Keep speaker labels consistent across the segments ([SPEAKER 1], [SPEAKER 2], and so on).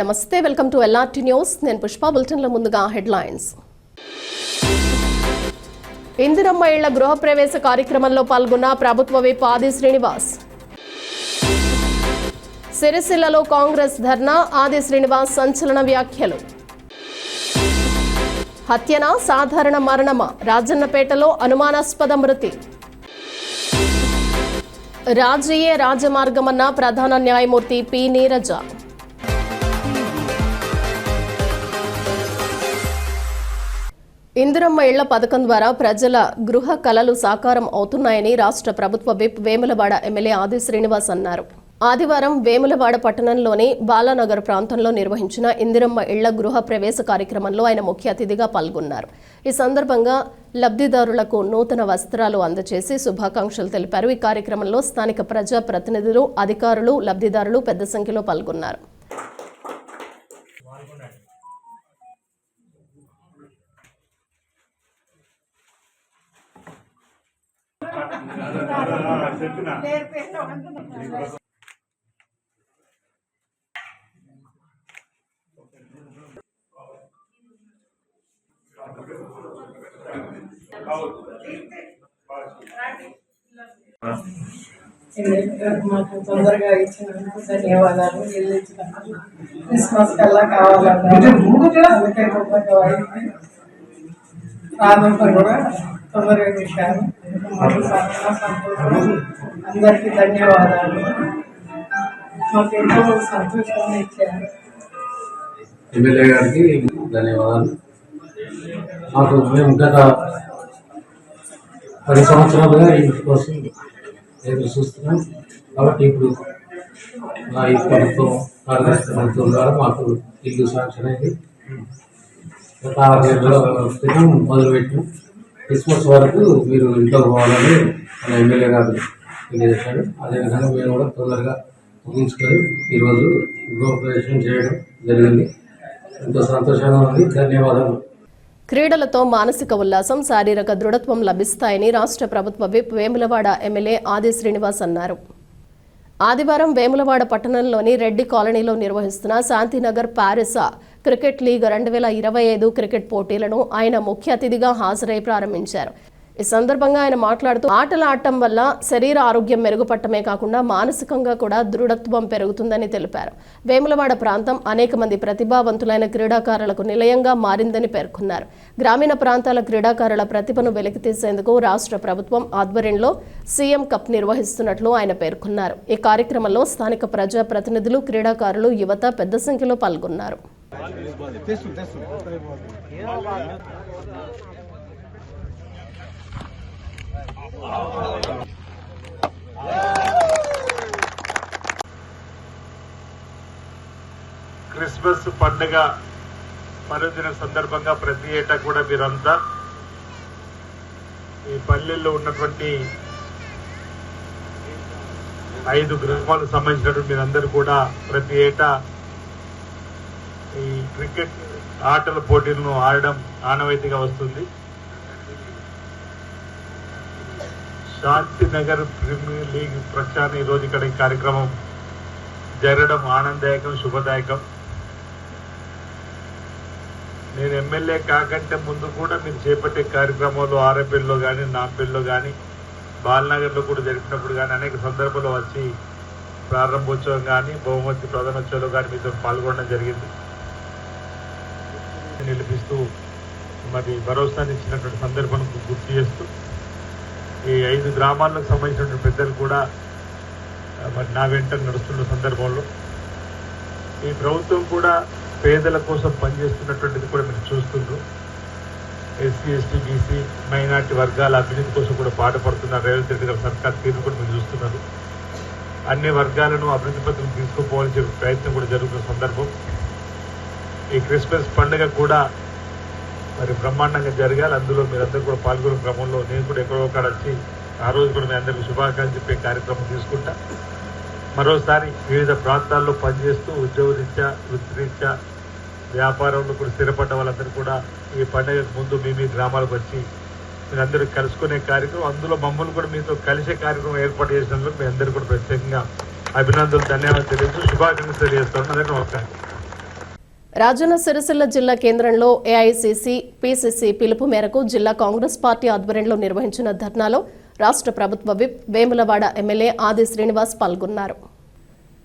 [SPEAKER 1] నమస్తే, welcome to LRT news. నేను పుష్ప. బులెటిన్ల ముందుగా హెడ్లైన్స్. ఇందిరమ్మ ఇళ్ల గృహప్రవేశ కార్యక్రమంలో పాల్గొన్న ప్రభుత్వ విప్ ఆది శ్రీనివాస్. సిరిసిల్లలో కాంగ్రెస్ ధర్నా, ఆది శ్రీనివాస్ సంచలన వ్యాఖ్యలు. హత్యనా సాధారణ మరణమా? రాజన్నపేటలో అనుమానాస్పద మృతి. రాజీయే రాజమార్గమన్న ప్రధాన న్యాయమూర్తి పి నీరజ. ఇందిరమ్మ ఇళ్ల పథకం ద్వారా ప్రజల గృహ కలలు సాకారం అవుతున్నాయని రాష్ట్ర ప్రభుత్వ విప్ వేములవాడ ఎమ్మెల్యే ఆది శ్రీనివాస్ అన్నారు. ఆదివారం వేములవాడ పట్టణంలోని బాలానగర్ ప్రాంతంలో నిర్వహించిన ఇందిరమ్మ ఇళ్ల గృహ ప్రవేశ కార్యక్రమంలో ఆయన ముఖ్య అతిథిగా పాల్గొన్నారు. ఈ సందర్భంగా లబ్ధిదారులకు నూతన వస్త్రాలు అందజేసి శుభాకాంక్షలు తెలిపారు. ఈ కార్యక్రమంలో స్థానిక ప్రజా ప్రతినిధులు, అధికారులు, లబ్ధిదారులు పెద్ద సంఖ్యలో పాల్గొన్నారు.
[SPEAKER 2] మాకు తొందరగా ఇచ్చినందుకు ధన్యవాదాలు. ఇల్లు ఇచ్చినందుకు క్రిస్మస్ కల్లా కావాలన్నారు, అందుకే తొందరగా ప్రారంభం కూడా తొందరగా ఇచ్చారు. మాకు చాలా సంతోషం. అందరికీ ధన్యవాదాలు. మాకు ఎంతో సంతోషాన్ని ఇచ్చారు.
[SPEAKER 3] ఎమ్మెల్యే గారికి ధన్యవాదాలు. మాకు మేము గత 10 సంవత్సరాలుగా ఇంటి కోసం ఎదురు చూస్తున్నాం. కాబట్టి ఇప్పుడు మా ఈ ప్రభుత్వం కాంగ్రెస్ ప్రభుత్వం ద్వారా మాకు ఇల్లు శాంక్షన్ అయింది. గత 6 నెలల క్రితం మొదలుపెట్టినాం. క్రిస్మస్ వరకు మీరు ఇంట్లో పోవాలని మన ఎమ్మెల్యే గారు తెలియజేశాడు. అదేవిధంగా మేము కూడా తొందరగా ముగించుకొని ఈరోజు గృహప్రవేశం చేయడం జరిగింది. ఎంతో సంతోషంగా ఉంది. ధన్యవాదాలు.
[SPEAKER 1] క్రీడలతో మానసిక ఉల్లాసం, శారీరక దృఢత్వం లభిస్తాయని రాష్ట్ర ప్రభుత్వ విప్ వేములవాడ ఎమ్మెల్యే ఆది శ్రీనివాస్ అన్నారు. ఆదివారం వేములవాడ పట్టణంలోని రెడ్డి కాలనీలో నిర్వహిస్తున్న Shantinagar Paris cricket league 2025 cricket పోటీలను ఆయన ముఖ్య అతిథిగా హాజరై ప్రారంభించారు. ఈ సందర్భంగా ఆయన మాట్లాడుతూ ఆటలు ఆడటం వల్ల శరీర ఆరోగ్యం మెరుగుపడటమే కాకుండా మానసికంగా కూడా దృఢత్వం పెరుగుతుందని తెలిపారు. వేములవాడ ప్రాంతం అనేక మంది ప్రతిభావంతులైన క్రీడాకారులకు నిలయంగా మారిందని పేర్కొన్నారు. గ్రామీణ ప్రాంతాల క్రీడాకారుల ప్రతిభను వెలికితీసేందుకు రాష్ట్ర ప్రభుత్వం ఆధ్వర్యంలో సీఎం కప్ నిర్వహిస్తున్నట్లు ఆయన పేర్కొన్నారు. ఈ కార్యక్రమంలో స్థానిక ప్రజా ప్రతినిధులు, క్రీడాకారులు, యువత పెద్ద సంఖ్యలో పాల్గొన్నారు.
[SPEAKER 4] క్రిస్మస్ పండుగ పర్వదిన సందర్భంగా ప్రతి ఏటా కూడా మీరంతా ఈ పల్లెల్లో ఉన్నటువంటి 5 గ్రామాలకు సంబంధించినటువంటి మీరందరూ కూడా ప్రతి ఏటా ఈ క్రికెట్ ఆటల పోటీలను ఆడడం ఆనవాయితీగా వస్తుంది. శాంతినగర్ ప్రీమియర్ లీగ్ ప్రచారం ఈరోజు ఇక్కడ ఈ కార్యక్రమం జరగడం ఆనందదాయకం, శుభదాయకం. నేను ఎమ్మెల్యే కాకంటే ముందు కూడా మీరు చేపట్టే కార్యక్రమాలు ఆర్ఎంపీలో కానీ, నాంపల్లిలో కానీ, బాలనగర్లో కూడా జరిపినప్పుడు కానీ అనేక సందర్భాల్లో వచ్చి ప్రారంభోత్సవం కానీ, బహుమతి ప్రధానోత్సవంలో కానీ మీతో పాల్గొనడం జరిగింది. నిలిపిస్తూ మరి భరోసాని ఇచ్చినటువంటి సందర్భాన్ని గుర్తు చేస్తూ ఈ 5 గ్రామాలకు సంబంధించినటువంటి పెద్దలు కూడా మరి నా వెంట నడుస్తున్న సందర్భంలో ఈ ప్రభుత్వం కూడా పేదల కోసం పనిచేస్తున్నటువంటిది కూడా మీరు చూస్తున్నారు. ఎస్సీ, ఎస్టీ, బీసీ, మైనార్టీ వర్గాల అభివృద్ధి కోసం కూడా పాటుపడుతున్నారు. రేవంత్ రెడ్డి గారి సర్కార్ తీరు కూడా మీరు చూస్తున్నారు. అన్ని వర్గాలను అభివృద్ధి పత్రం తీసుకుపోవాలని చెప్పే ప్రయత్నం కూడా జరుగుతున్న సందర్భం. ఈ క్రిస్మస్ పండుగ కూడా మరి బ్రహ్మాండంగా జరగాలి. అందులో మీరందరూ కూడా పాల్గొనే క్రమంలో నేను కూడా ఎక్కడో ఒకటి వచ్చి ఆ రోజు కూడా మీ అందరికీ శుభాకాంక్షలు చెప్పే కార్యక్రమం తీసుకుంటా. మరోసారి వివిధ ప్రాంతాల్లో పనిచేస్తూ ఉద్యోగరీత్యా, వృత్తిరీత్యా, వ్యాపారంలో కూడా స్థిరపడ్డ వాళ్ళందరూ కూడా ఈ పండుగకు ముందు మీ గ్రామాలకు వచ్చి మీరందరూ కలుసుకునే కార్యక్రమం, అందులో మమ్మల్ని కూడా మీతో కలిసే కార్యక్రమం ఏర్పాటు చేసినందుకు మీ అందరూ కూడా ప్రత్యేకంగా అభినందనలు, ధన్యవాదాలు తెలియజేస్తూ శుభాకాంక్షలు తెలియజేస్తాను. అందరికీ నమస్కారం.
[SPEAKER 1] రాజన్న సిరిసిల్ల జిల్లా కేంద్రంలో ఏఐసీసీ, పీసీసీ పిలుపు మేరకు జిల్లా కాంగ్రెస్ పార్టీ ఆధ్వర్యంలో నిర్వహించిన ధర్నాలో రాష్ట్ర ప్రభుత్వ విప్ వేములవాడ ఎమ్మెల్యే ఆది శ్రీనివాస్ పాల్గొన్నారు.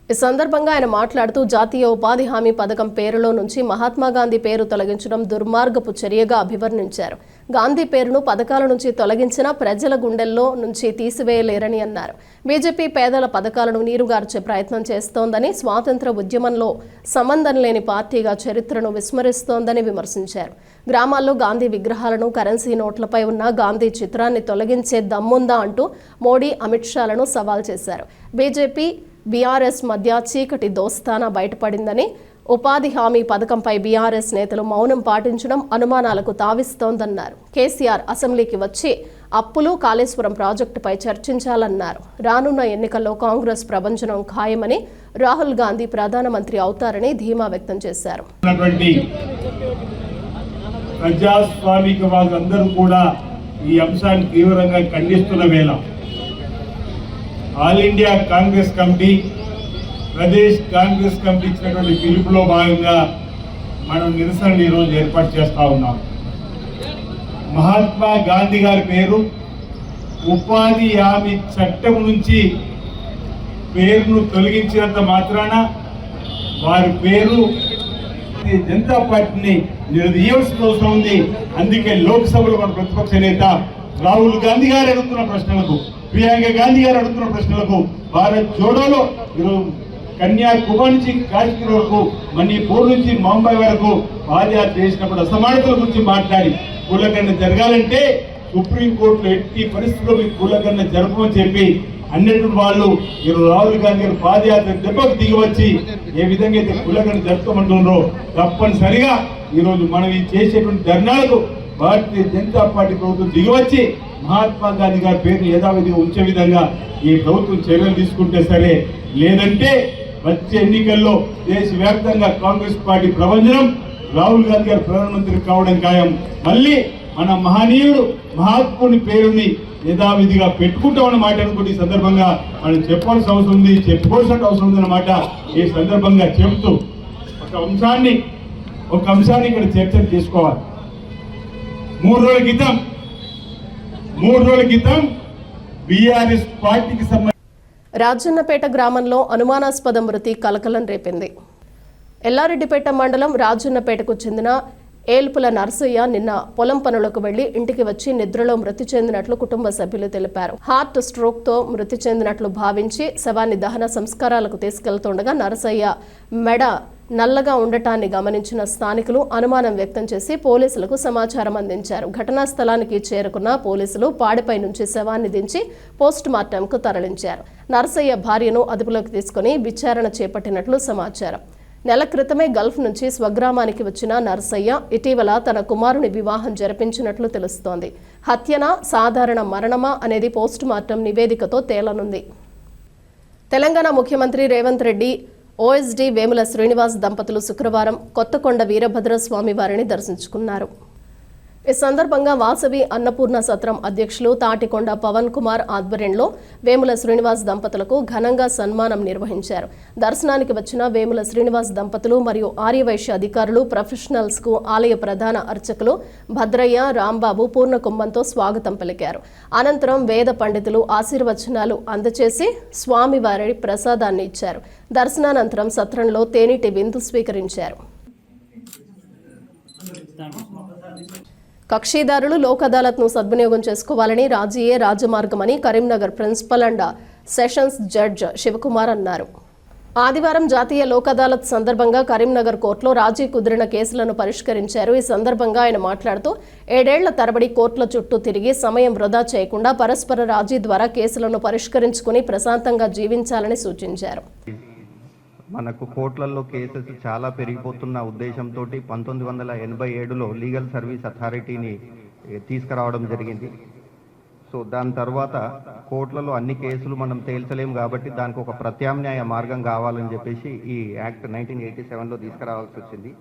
[SPEAKER 1] ఈ సందర్భంగా ఆయన మాట్లాడుతూ జాతీయ ఉపాధి హామీ పథకం పేరులో నుంచి మహాత్మాగాంధీ పేరు తొలగించడం దుర్మార్గపు చర్యగా అభివర్ణించారు. గాంధీ పేరును పథకాల నుంచి తొలగించినా ప్రజల గుండెల్లో నుంచి తీసివేయలేరని అన్నారు. బీజేపీ పేదల పథకాలను నీరుగార్చే ప్రయత్నం చేస్తోందని, స్వాతంత్ర ఉద్యమంలో సంబంధం లేని పార్టీగా చరిత్రను విస్మరిస్తోందని విమర్శించారు. గ్రామాల్లో గాంధీ విగ్రహాలను, కరెన్సీ నోట్లపై ఉన్న గాంధీ చిత్రాన్ని తొలగించే దమ్ముందా అంటూ మోడీ, అమిత్ షాలను సవాల్ చేశారు. బీజేపీ బీఆర్ఎస్ మధ్య చీకటి దోస్తానా బయటపడిందని, ఉపాధి హామీ పథకంపై బీఆర్ఎస్ నేతలు మౌనం పాటించడం అనుమానాలకు తావిస్తోందన్నారు. కేసీఆర్ అసెంబ్లీకి వచ్చి అప్పులు, కాళేశ్వరం ప్రాజెక్టుపై చర్చించాలన్నారు. రానున్న ఎన్నికల్లో కాంగ్రెస్ ప్రభంజనం ఖాయమని, రాహుల్ గాంధీ ప్రధానమంత్రి అవుతారని ధీమా వ్యక్తం చేశారు.
[SPEAKER 5] ప్రజాస్వామికవాదులందరూ కూడా ఈ అంశాన్ని తీవ్రంగా ఖండిస్తున్న వేళ all India Congress committee, Pradesh Congress committee ఇచ్చినటువంటి పిలుపులో భాగంగా మనం నిరసనలు ఈరోజు ఏర్పాటు చేస్తూ ఉన్నాం. మహాత్మా గాంధీ గారి పేరు ఉపాధి హామీ చట్టం నుంచి పేరును తొలగించినంత మాత్రాన వారి పేరు జనతా పార్టీని నిలదీయవలసిన అవసరం ఉంది. అందుకే లోక్సభలో మన ప్రతిపక్ష నేత రాహుల్ గాంధీ గారు అడుగుతున్న ప్రశ్నలకు, ప్రియాంక గాంధీ గారు అడుగుతున్న ప్రశ్నలకు, భారత్ జోడోలో కన్యాకుమారి నుంచి కాశ్మీర్ వరకు, మణిపూర్ నుంచి ముంబై వరకు పాదయాత్ర చేసినప్పుడు అసమానతల గురించి మాట్లాడి కులగణన జరగాలంటే సుప్రీంకోర్టులో ఎట్టి పరిస్థితుల్లో మీకు కులగణన జరపమని చెప్పి అన్నటువంటి వాళ్ళు రాహుల్ గాంధీ గారు పాదయాత్ర దెబ్బకు దిగివచ్చి ఏ విధంగా అయితే కులగణన జరుపుకోమంటున్నారో తప్పనిసరిగా ఈరోజు మనం ఈ చేసేటువంటి ధర్నాలకు భారతీయ జనతా పార్టీ ప్రభుత్వం దిగివచ్చి మహాత్మా గాంధీ గారి పేరును యథావిధిగా ఉంచే విధంగా ఈ ప్రభుత్వం చర్యలు తీసుకుంటే సరే, లేదంటే వచ్చే ఎన్నికల్లో దేశవ్యాప్తంగా కాంగ్రెస్ పార్టీ ప్రభంజనం, రాహుల్ గాంధీ గారు ప్రధానమంత్రి కావడం ఖాయం. మళ్ళీ మన మహనీయుడు మహాత్ముని పేరుని యథావిధిగా పెట్టుకుంటామన్న మాట అనుకుంటే ఈ సందర్భంగా మనం చెప్పాల్సిన అవసరం ఉంది, చెప్పుకోవాల్సిన అవసరం ఉందన్నమాట ఈ సందర్భంగా చెబుతూ ఒక అంశాన్ని ఇక్కడ చర్చ చేసుకోవాలి. మూడు రోజుల క్రితం బీఆర్ఎస్ పార్టీకి సంబంధించి
[SPEAKER 1] రాజన్నపేట గ్రామంలో అనుమానాస్పద మృతి కలకలం రేపింది. ఎల్లారెడ్డిపేట మండలం రాజన్నపేటకు చెందిన ఏల్పుల నర్సయ్య నిన్న పొలం పనులకు వెళ్లి ఇంటికి వచ్చి నిద్రలో మృతి చెందినట్లు కుటుంబ సభ్యులు తెలిపారు. హార్ట్ స్ట్రోక్ తో మృతి చెందినట్లు భావించి శవాన్ని దహన సంస్కారాలకు తీసుకెళ్తుండగా నర్సయ్య మెడ నల్లగా ఉండటాన్ని గమనించిన స్థానికులు అనుమానం వ్యక్తం చేసి పోలీసులకు సమాచారం అందించారు. ఘటనా స్థలానికి చేరుకున్న పోలీసులు పాడిపై నుంచి శవాన్ని దించి పోస్ట్ మార్టంకు తరలించారు. నర్సయ్య భార్యను అదుపులోకి తీసుకుని విచారణ చేపట్టినట్లు సమాచారం. నెల క్రితమే గల్ఫ్ నుంచి స్వగ్రామానికి వచ్చిన నర్సయ్య ఇటీవల తన కుమారుని వివాహం జరిపించినట్లు తెలుస్తోంది. హత్యనా, సాధారణ మరణమా అనేది పోస్ట్ మార్టం నివేదికతో తేలనుంది. తెలంగాణ ముఖ్యమంత్రి రేవంత్ రెడ్డి, ఓఎస్డీ వేముల శ్రీనివాస్ దంపతులు శుక్రవారం కొత్తకొండ వీరభద్రస్వామి వారిని దర్శించుకున్నారు. ఈ సందర్భంగా వాసవి అన్నపూర్ణ సత్రం అధ్యక్షులు తాటికొండ పవన్ కుమార్ ఆధ్వర్యంలో వేముల శ్రీనివాస్ దంపతులకు ఘనంగా సన్మానం నిర్వహించారు. దర్శనానికి వచ్చిన వేముల శ్రీనివాస్ దంపతులు మరియు ఆర్యవైశ్య అధికారులు, ప్రొఫెషనల్స్ కు ఆలయ ప్రధాన అర్చకులు భద్రయ్య, రాంబాబు పూర్ణకుంభంతో స్వాగతం పలికారు. అనంతరం వేద పండితులు ఆశీర్వచనాలు అందచేసి స్వామివారి ప్రసాదాన్ని ఇచ్చారు. దర్శనానంతరం సత్రంలో తేనీటి విందు స్వీకరించారు. కక్షిదారులు లోక్ అదాలత్ను సద్వినియోగం చేసుకోవాలని రాజీయే రాజమార్గమని Karimnagar principal and sessions judge Shivakumar అన్నారు. ఆదివారం జాతీయ లోక్ అదాలత్ సందర్భంగా కరీంనగర్ కోర్టులో రాజీ కుదిరిన కేసులను పరిష్కరించారు. ఈ సందర్భంగా ఆయన మాట్లాడుతూ 7 ఏళ్ల తరబడి కోర్టుల చుట్టూ తిరిగి సమయం వృధా చేయకుండా పరస్పర రాజీ ద్వారా కేసులను పరిష్కరించుకుని ప్రశాంతంగా జీవించాలని సూచించారు.
[SPEAKER 6] మనకు కోర్టులలో కేసెస్ చాలా పెరిగిపోతున్న ఉద్దేశంతో 1987లో లీగల్ సర్వీస్ అథారిటీని తీసుకురావడం జరిగింది. సో దాని తర్వాత కోర్టులలో అన్ని కేసులు మనం తేల్చలేము కాబట్టి దానికి ఒక ప్రత్యామ్నాయ మార్గం కావాలని చెప్పేసి ఈ యాక్ట్ 1987లో తీసుకురావాల్సి వచ్చింది.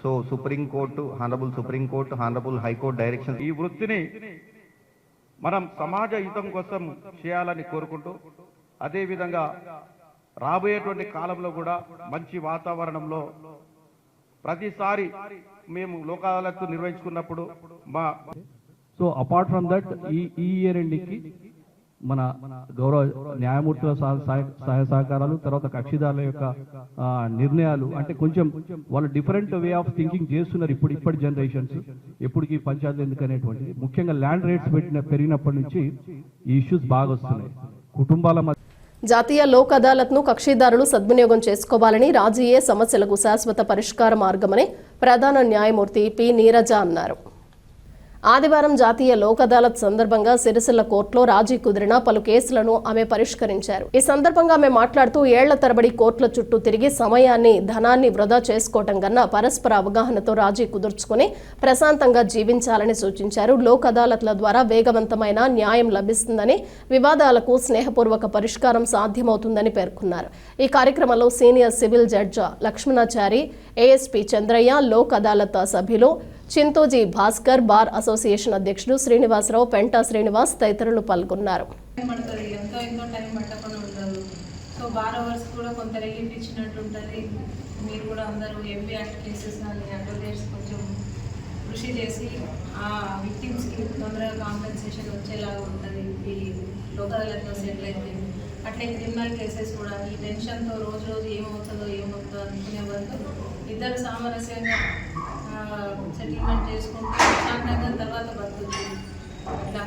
[SPEAKER 6] So supreme court, honourable supreme court, honourable high court direction
[SPEAKER 7] ఈ వృత్తిని మనం సమాజ హితం కోసం చేయాలని కోరుకుంటూ, అదేవిధంగా రాబోయేటువంటి కాలంలో కూడా మంచి వాతావరణంలో ప్రతిసారి మేము లోక్ అదాలత్ నిర్వహించుకున్నప్పుడు మా
[SPEAKER 8] సో అపార్ట్ ఫ్రమ్ దట్ ఈ ఇయర్ ఎండింగ్కి మన గౌరవ న్యాయమూర్తుల సహాయ సహకారాలు, తర్వాత కక్షిదారుల యొక్క నిర్ణయాలు, అంటే కొంచెం వాళ్ళు డిఫరెంట్ వే ఆఫ్ థింకింగ్ చేస్తున్నారు ఇప్పటి జనరేషన్స్. ఎప్పటికీ పంచాయతీలు ఎందుకనేటువంటిది, ముఖ్యంగా ల్యాండ్ రేట్స్ పెరిగినప్పటి నుంచి ఈ ఇష్యూస్ బాగా వస్తున్నాయి కుటుంబాల మధ్య.
[SPEAKER 1] జాతీయ లోక్ అదాలత్ను కక్షిదారులు సద్వినియోగం చేసుకోవాలని, రాజీయే సమస్యలకు శాశ్వత పరిష్కార మార్గమని ప్రధాన న్యాయమూర్తి పి నీరజ అన్నారు. ఆదివారం జాతీయ లోక్ అదాలత్ సందర్భంగా సిరిసిల్ల కోర్టులో రాజీ కుదిరిన పలు కేసులను ఆమె పరిష్కరించారు. ఈ సందర్భంగా ఆమె మాట్లాడుతూ ఏళ్ల తరబడి కోర్టుల చుట్టూ తిరిగి సమయాన్ని, ధనాన్ని వృధా చేసుకోవటం కన్నా పరస్పర అవగాహనతో రాజీ కుదుర్చుకుని ప్రశాంతంగా జీవించాలని సూచించారు. లోక్ అదాలత్ల ద్వారా వేగవంతమైన న్యాయం లభిస్తుందని, వివాదాలకు స్నేహపూర్వక పరిష్కారం సాధ్యమవుతుందని పేర్కొన్నారు. ఈ కార్యక్రమంలో senior civil judge Lakshmanachari, ASP Chandraiah, Lok Adalat సభ్యులు చింతోజీ భాస్కర్, బార్ అసోసియేషన్ అధ్యక్షుడు శ్రీనివాసరావు, పెంటా శ్రీనివాస్ తదితరులు పాల్గొన్నారు.
[SPEAKER 9] ఎంతో టైం పట్టకుండా ఉండదు. సో బార్ అవర్స్ కూడా కొంత రిలీఫ్ ఇచ్చినట్టు ఉంటుంది. మీరు కూడా అందరూ ఎంపీ యాక్ట్ కేసెస్ కానీ అడ్వకేట్స్ కొంచెం కృషి చేసి ఆ విక్టిమ్స్కి తొందరగా కాంపెన్సేషన్ వచ్చేలాగా ఉంటుంది. ఈ లోక్ అదాలత్లో సెటిల్ అయితే అట్లే క్రిమినల్ కేసెస్ కూడా ఈ టెన్షన్తో రోజు ఏమవుతుందో అనుకునే బదులు ఇద్దరు సామరస్యంగా సెటిల్మెంట్ చేసుకుంటూ ప్రశాంతంగా తర్వాత బతుకుతుంది. అట్లా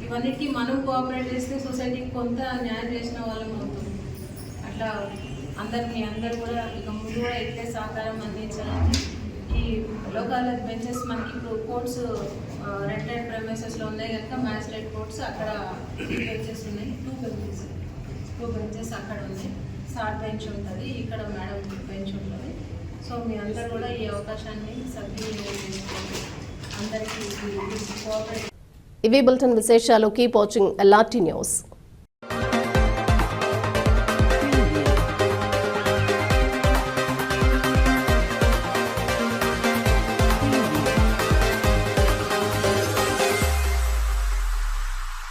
[SPEAKER 9] ఇవన్నిటికీ మనం కోఆపరేట్ చేస్తే సొసైటీకి కొంత న్యాయం చేసిన వాళ్ళం అవుతుంది. అట్లా అందరూ కూడా ఇక ముందు కూడా ఇట్లే సహకారం అందించాలని. ఈ లోక్ అదాలత్ బెంచెస్ మనకి ఇప్పుడు కోర్ట్స్ రెడ్ లైట్ ప్రెమిసెస్లో ఉన్నాయి కనుక మ్యాజిస్ట్రేట్ కోర్ట్స్ అక్కడ బెంచెస్ ఉన్నాయి, టూ బెంచెస్ అక్కడ ఉన్నాయి. సార్ బెంచ్ ఉంటుంది, ఇక్కడ మేడం బెంచ్ ఉంటుంది. సో మీ అందరూ కూడా ఈ అవకాశాన్ని సద్వినియోగం చేసుకోండి. అందరికీ కోఆపరేట్.
[SPEAKER 1] ఇవి బులెటిన్ విశేషాలు. Keep watching LRT news.